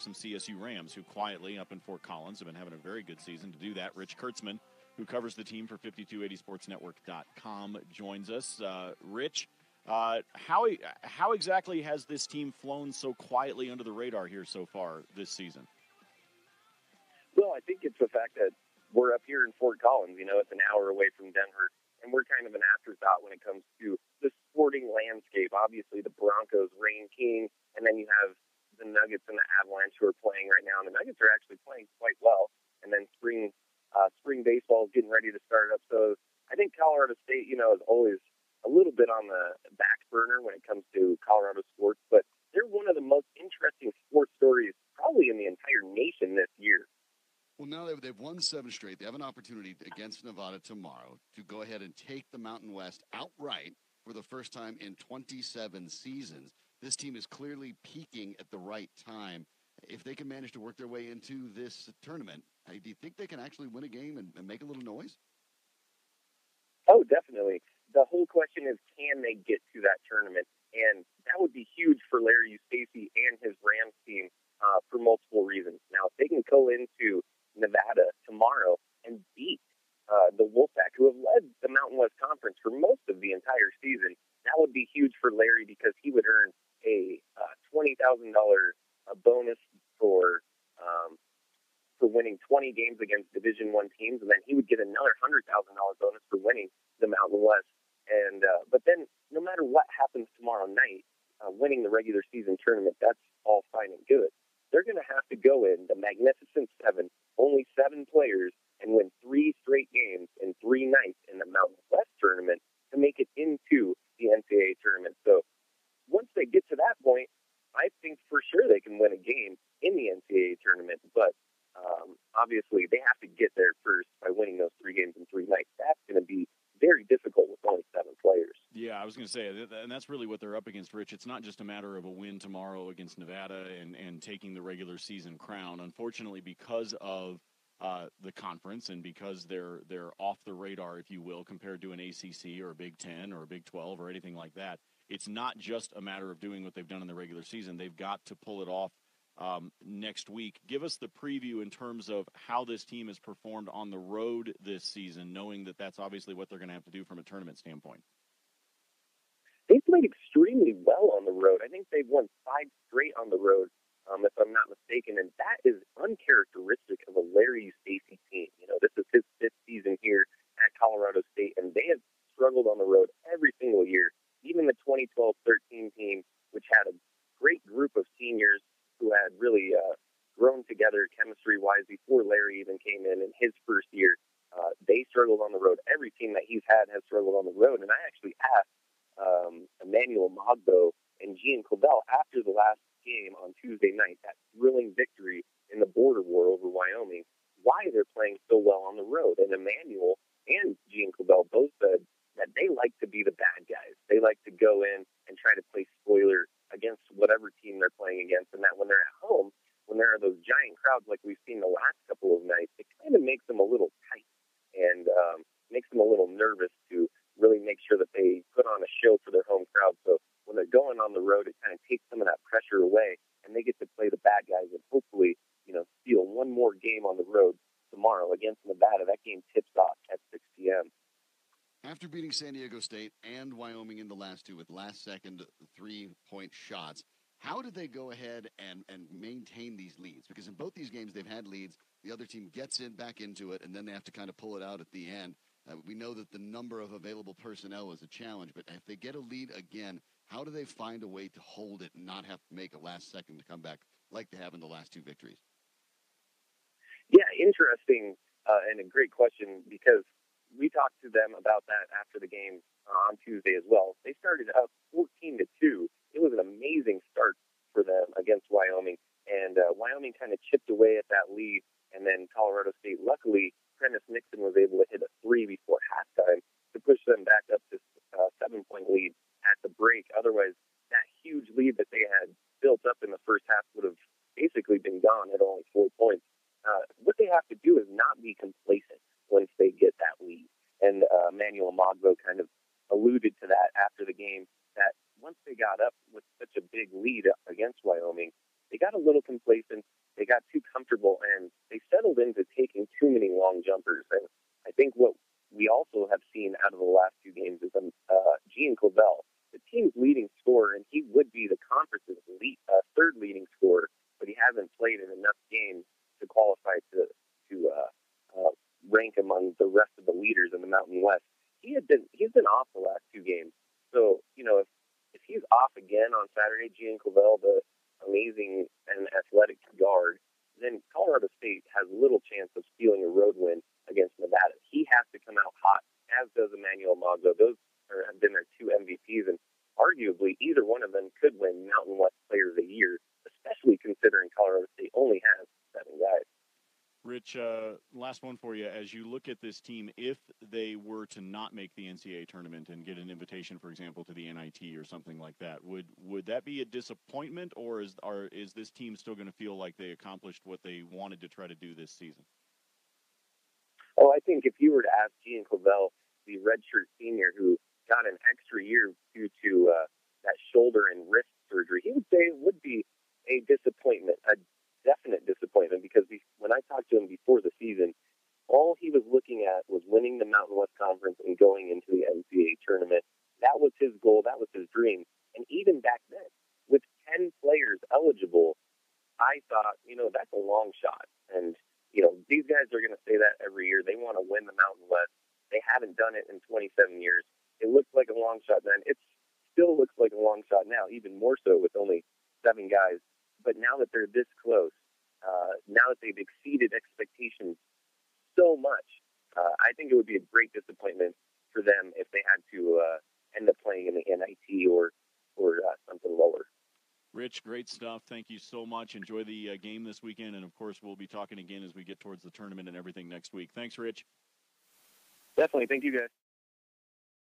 some CSU Rams, who quietly up in Fort Collins have been having a very good season. To do that, Rich Kurtzman, who covers the team for 5280sportsnetwork.com, joins us. Rich, how exactly has this team flown so quietly under the radar here so far this season? Well, I think it's the fact that we're up here in Fort Collins. It's an hour away from Denver, and we're kind of an afterthought when it comes to the sporting landscape. Obviously, the Broncos reign king, and then you have the Nuggets and the Avalanche who are playing right now, and the Nuggets are actually playing quite well. And then spring baseball is getting ready to start up. So I think Colorado State, is always a little bit on the back burner when it comes to Colorado sports, but they're one of the most interesting sports stories probably in the entire nation this year. Well, now they've won 7 straight. They have an opportunity against Nevada tomorrow to go ahead and take the Mountain West outright for the first time in 27 seasons. This team is clearly peaking at the right time. If they can manage to work their way into this tournament, do you think they can actually win a game and make a little noise? Oh, definitely. The whole question is, can they get to that tournament? And that would be huge for Larry Eustachy and his Rams team for multiple reasons. Now, if they can go into Nevada tomorrow and beat the Wolfpack, who have led the Mountain West Conference for most of the entire season, that would be huge for Larry because he would earn a $20,000 bonus for winning 20 games against Division I teams, and then he would get another $100,000 bonus for winning the Mountain West. And but then, no matter what happens tomorrow night, winning the regular season tournament, that's all fine and good. They're going to have to go in the Magnificent Seven, only 7 players, and win 3 straight games in 3 nights in the Mountain West tournament to make it into the NCAA tournament. So once they get to that point, I think for sure they can win a game in the NCAA tournament. But obviously, they have to get there first by winning those 3 games in 3 nights. That's going to be very difficult with only 7 players. Yeah, I was going to say, and that's really what they're up against, Rich. It's not just a matter of a win tomorrow against Nevada and taking the regular season crown. Unfortunately, because of the conference and because they're off the radar, if you will, compared to an ACC or a Big Ten or a Big 12 or anything like that, it's not just a matter of doing what they've done in the regular season. They've got to pull it off next week. Give us the preview in terms of how this team has performed on the road this season, knowing that that's obviously what they're going to have to do from a tournament standpoint. They played extremely well on the road. I think they've won 5 straight on the road, if I'm not mistaken, and that is uncharacteristic of a Larry Eustachy team. This is his 5th season here at Colorado State, and they have struggled on the road every single year. Even the 2012-13 team, which had a great group of seniors who had really grown together chemistry-wise before Larry even came in his first year, they struggled on the road. Every team that he's had has struggled on the road, and I actually asked Emmanuel Mogbo and Gian Cobell after the last game on Tuesday night, that thrilling victory in the border war over Wyoming, why they're playing so well on the road. And Emmanuel and Gian Cobell both said that they like to be the bad guys. They like to go in and try to play spoiler against whatever team they're playing against, and that when they're at home, when there are those giant crowds like we've seen the last couple of nights, it kind of makes them a little tight and makes them a little nervous to really make sure that they put on a show for their home crowd. So when they're going on the road, it kind of takes some of that pressure away, and they get to play the bad guys and hopefully, steal one more game on the road tomorrow against Nevada. That game tips off at 6 p.m. After beating San Diego State and Wyoming in the last 2 with last-second 3-point shots, how did they go ahead and maintain these leads? Because in both these games, they've had leads. The other team gets back into it, and then they have to kind of pull it out at the end. We know that the number of available personnel is a challenge, but if they get a lead again, how do they find a way to hold it and not have to make a last-second to come back like they have in the last 2 victories? Yeah, interesting and a great question, because we talked to them about that after the game on Tuesday as well. They started up 14-2. It was an amazing start for them against Wyoming, and Wyoming kind of chipped away at that lead, and then Colorado State, luckily, Prentice Nixon was able to hit a 3 before halftime to push them back up to 7-point lead at the break. Otherwise, that huge lead that they had built up in the first half would have basically been gone at only 4 points. What they have to do is not be complacent once they get that lead. And Emmanuel Mogbo kind of alluded to that after the game, that once they got up with such a big lead against Wyoming, they got a little complacent, he's been off the last 2 games. So, if he's off again on Saturday, Gian Clavell, the amazing and athletic guard, then Colorado State has little chance of stealing a road win against Nevada. He has to come out hot, as does Emmanuel Magdo. Those have been their 2 MVPs, and arguably either one of them could win Mountain West Player of the Year, especially considering Colorado State only has 7 guys. Rich, last one for you. As you look at this team, if they were to not make the NCAA tournament and get an invitation, for example, to the NIT or something like that, would that be a disappointment, or is this team still going to feel like they accomplished what they wanted to try to do this season? Oh, I think if you were to ask Gian Clavell, the redshirt senior who got an extra year due to that shoulder and wrist surgery, he would say it would be a disappointment, a definite disappointment, because when I talked to him before the season, all he was looking at was winning the Mountain West Conference and going into the NCAA tournament. That was his goal. That was his dream. And even back then, with 10 players eligible, I thought, that's a long shot. And, these guys are going to say that every year. They want to win the Mountain West. They haven't done it in 27 years. It looked like a long shot then. It still looks like a long shot now, even more so with only 7 guys. But now that they're this close, now that they've exceeded expectations so much, I think it would be a great disappointment for them if they had to end up playing in the NIT or something lower. Rich, great stuff. Thank you so much. Enjoy the game this weekend, and, of course, we'll be talking again as we get towards the tournament and everything next week. Thanks, Rich. Definitely. Thank you, guys.